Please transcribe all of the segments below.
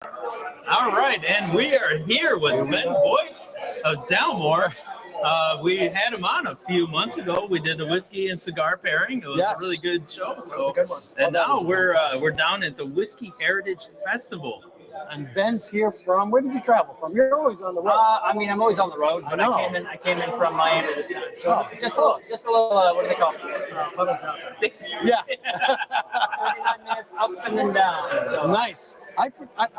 All right, and we are here with Ben Boice of Dalmore. We had him on a few months ago. We did the whiskey and cigar pairing. It was a really good show. So, it was a good one. And now we're down at the Whiskey Heritage Festival. And Ben's here from. Where did you travel from? You're always on the road. I'm always on the road, but I came in from Miami this time. So just a little. What do they call it? Puddle jump. Yeah. 39 minutes up and then down. So. Nice. I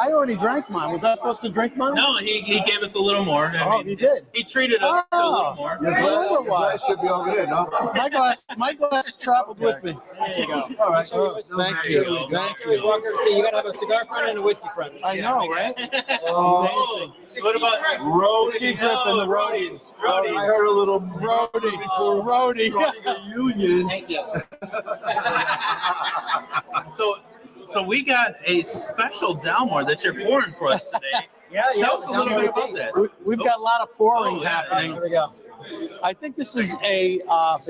already drank mine. Was I supposed to drink mine? No, he gave us a little more. He did. He treated us to a little more. Your glass should be over there, no? My glass traveled with me. There you go. All right. Thank you. Thank you. Walker, see, you got to have a cigar friend and a whiskey friend. I know, right? Oh, what about Roadie? Keep ripping the roadies. I heard a little Roadie before roadie. union. Thank you. So we got a special Dalmore that you're pouring for us today. Tell us a little bit about that. We've got a lot of pouring happening. Here we go. I think this is a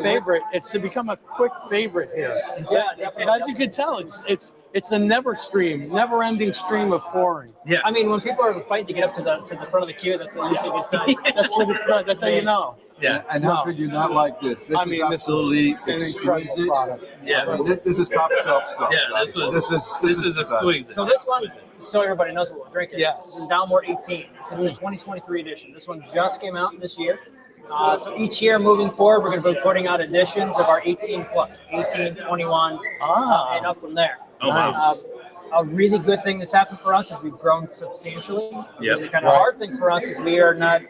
favorite. It's to become a quick favorite here. Yeah, definitely. As you can tell, it's a never-ending stream of pouring. Yeah. I mean, when people are fighting to get up to the front of the queue, that's usually a good sign. That's what it's not. That's how you know. Yeah. And how could you not like this? This is absolutely an incredible exquisite. product. Yeah. I mean, this is top shelf stuff. Yeah, guys. this is exquisite. So this one, so everybody knows what we're drinking. Yes. This is Dalmore 18. This is the 2023 edition. This one just came out this year. So each year moving forward, we're going to be putting out editions of our 18 plus, 18, 21, and up from there. Oh, wow. Nice. A really good thing that's happened for us is we've grown substantially. Yep. The kind of hard thing for us is we are not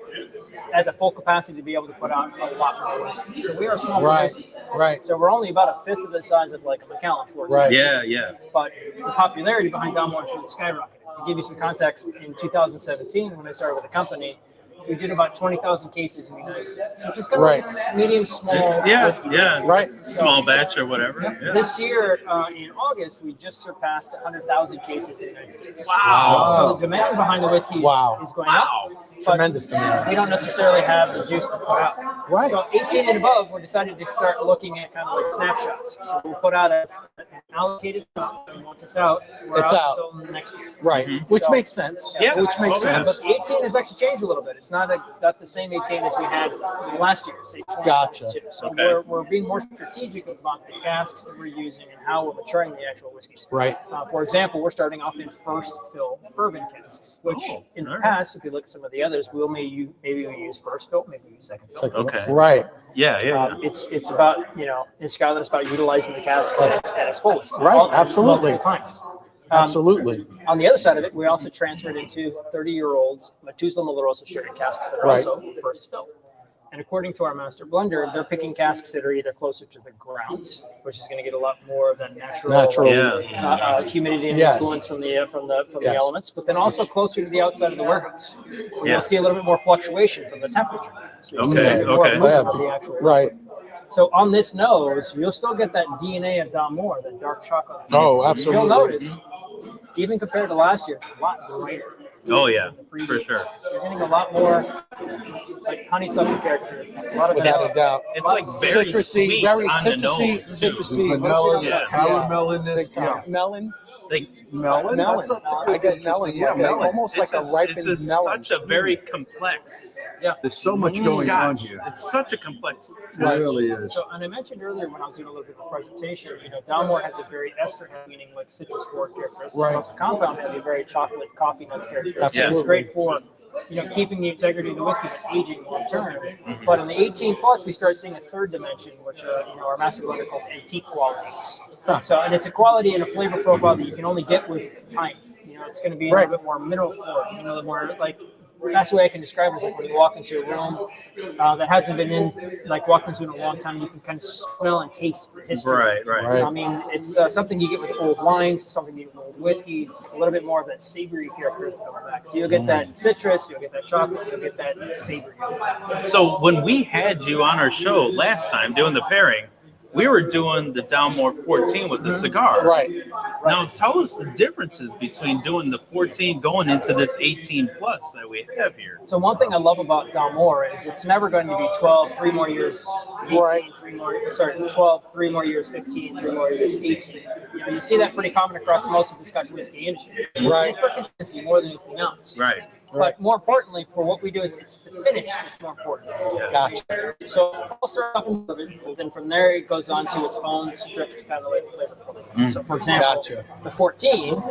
at the full capacity to be able to put out a lot more whiskey. So we are a small producer. Right. So we're only about a fifth of the size of like a Macallan, for example. Right. Yeah. But the popularity behind Dalmore has skyrocketed. To give you some context, in 2017, when I started with the company, we did about 20,000 cases in the United States, which is kind of like a medium, small whiskey. Right. Small batch or whatever. Yeah. This year, in August, we just surpassed 100,000 cases in the United States. Wow. So the demand behind the whiskey is going up. Tremendous demand. We don't necessarily have the juice to put out. Right. So 18 and above, we're decided to start looking at kind of like snapshots. So we'll put out an allocated amount, and once it's out, we're out until next year. Right. Mm-hmm. Which makes sense. Yeah. Which makes sense. But 18 has actually changed a little bit. It's not the same 18 as we had last year, say 2022. Gotcha. So we're being more strategic about the casks that we're using and how we're maturing the actual whiskeys. Right. For example, we're starting off in first fill bourbon casks, which in the past, if you look at some of the others, maybe we use first fill, maybe we use second fill. Okay. Right. Yeah. It's about, in Scotland, it's about utilizing the casks at its fullest. Right. Absolutely. Multiple times. Absolutely. On the other side of it, we also transferred into 30-year-olds Methuselah Oloroso sherry casks that are also first fill. And according to our master blender, they're picking casks that are either closer to the ground, which is going to get a lot more of that natural humidity and influence from the elements, but then also closer to the outside of the warehouse, where you'll see a little bit more fluctuation from the temperature. So you'll see a little bit more movement of the actual right. So on this nose, you'll still get that DNA of Dalmore, that dark chocolate. Oh, absolutely. You'll notice, even compared to last year, it's a lot brighter. Oh, yeah, for sure. So you're getting a lot more like honeysuckle characteristics. A lot of without a doubt. It's like very citrusy, sweet very on the nose, citrusy. Vanilla, Yeah. caramelliness. Yeah. Melon. Melon? Melon. I get melon. Yeah, melon. Almost like a ripened This is melon. such a very complex. There's so much going on Scotch. here. It's such a complex. It really is. So, and I mentioned earlier when I was doing a little bit of the presentation, Dalmore has a very ester heavy, meaning like citrus forward characteristics. Right. Also compound heavy, very chocolate coffee nuts characteristics. Absolutely. It's great for keeping the integrity of the whiskey but aging long term. But in the 18 plus, we start seeing a third dimension, which our master blender calls antique qualities. So, and it's a quality and a flavor profile that you can only get with time. It's going to be a little bit more mineral forward. The more like. That's the way I can describe it. Is like when you walk into a room that hasn't been walked into in a long time, you can kind of smell and taste the history. Right. I mean, it's something you get with old wines, something you get with old whiskeys, a little bit more of that savory characteristic coming back. You'll get that citrus, you'll get that chocolate, you'll get that savory. So when we had you on our show last time doing the pairing, we were doing the Downmore 14 with the cigar. Right. Now, tell us the differences between doing the 14 going into this 18 plus that we have here. So one thing I love about Downmore is it's never going to be 12, 3 more years, 18, Right. 12, 3 more years, 15, 3 more years, 18. You see that pretty common across most of the Scotch whiskey industry. Right. It's for consistency more than anything else. Right. But more importantly, for what we do, is it's the finish that's more important. Gotcha. So I'll start off in bourbon, and then from there it goes on to its own stripped kind of like flavor profile. So for example, Gotcha. the 14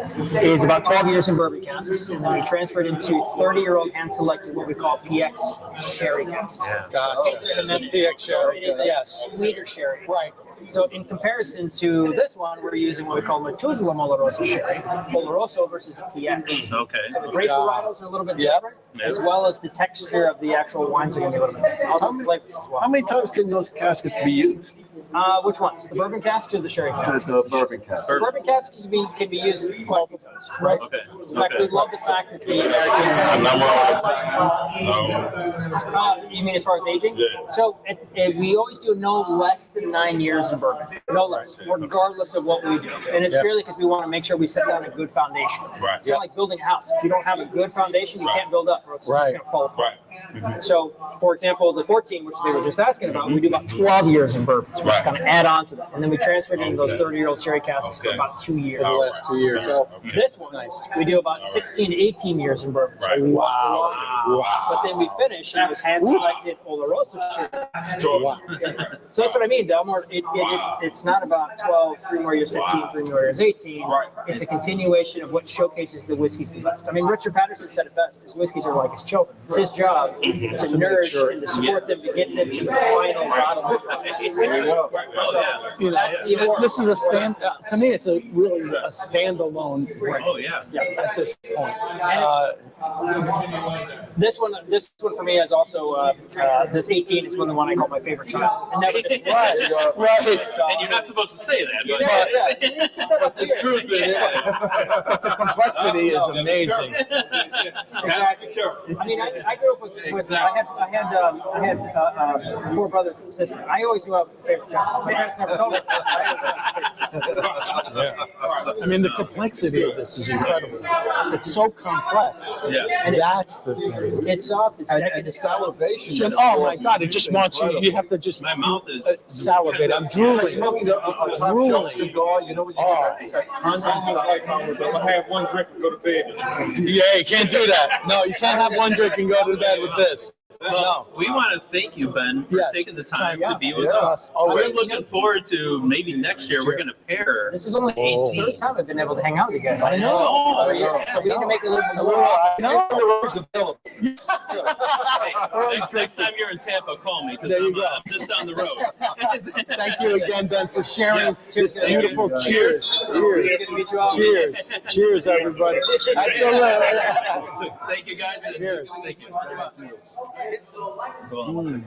is about 12 years in bourbon casks, and then we transferred into 30-year-old hand-selected what we call PX sherry casks. Gotcha. And then The PX sherry. it is a Yes. sweeter sherry. Right. So in comparison to this one, we're using what we call Methuselah Oloroso sherry, Oloroso versus the PX. Okay. So the grape varietals are a little bit Yep. different, as well as the texture of the actual wines are going to be a little bit different. Also the flavors as well. How many times can those caskets be used? Which ones? The bourbon casks or the sherry casks? The bourbon cask. The bourbon casks can be used quite a few times. Right? Okay. In fact, we love the fact that the American. You mean as far as aging? Yeah. So we always do no less than 9 years in bourbon, no less, regardless of what we do. And it's Yep. purely because we want to make sure we set down a good foundation. Right. It's kind of like building a house. If you don't have a good foundation, you can't build up, or it's Right. just going to fall apart. Right. So, for example, the 14, which they were just asking about, we do about 12 years in bourbon. So we just Right. kind of add on to that. And then we transferred into those 30-year-old sherry casks for Okay. about 2 years. For the last 2 years. So this That's one, nice. we do about 16 to 18 years in bourbon. So Right. we Wow. Wow. But then we finish, and it was hand-selected Oloroso sherry. Wow. So that's what I mean, Delmore. It's not about 12, 3 more years, 15, 3 more years, 18. Right. It's a continuation of what showcases the whiskey's the best. I mean, Richard Patterson said it best. His whiskeys are like his children. It's his job to nourish and to support them to get them to the final bottom. There you go. You know, this is a to me, it's a really a standalone brand Oh, yeah. at this point. This one for me is also this 18 is the one I call my favorite child. And never just Right. And you're not supposed to say that, but But the truth is, but the complexity is amazing. Exactly. I mean, I grew up with I had 4 brothers and a sister. I always knew I was the favorite child. My parents never told me. I always was the favorite child. Yeah. I mean, the complexity of this is incredible. It's so complex. yeah. And That's the thing. it's soft. It's And decadent. the salivation. Oh my God! It just wants you. You have to just My mouth is salivate. I'm drooling. Smoking a Drooling. cigar, you know what you Oh. get? That constant I'm gonna have one drink and go to bed. Yeah, you can't do that. No, you can't have one drink and go to bed with this. Well, we want to thank you, Ben, for Yes. taking the time Time, to be yeah. with Yes, us. always. We're looking forward to maybe next year we're going to pair. This is only the 18. third time I've been able to hang out with you guys. I know. So we need to make a little bit more. No. Hey, next time you're in Tampa, call me because There you I'm, go. I'm just down the road. Thank you again, Ben, for sharing this Cheers. beautiful. Cheers. Cheers. Good to meet you all. Cheers. Cheers, everybody. Absolutely. Thank you, guys. and Cheers. Thank you. Cool.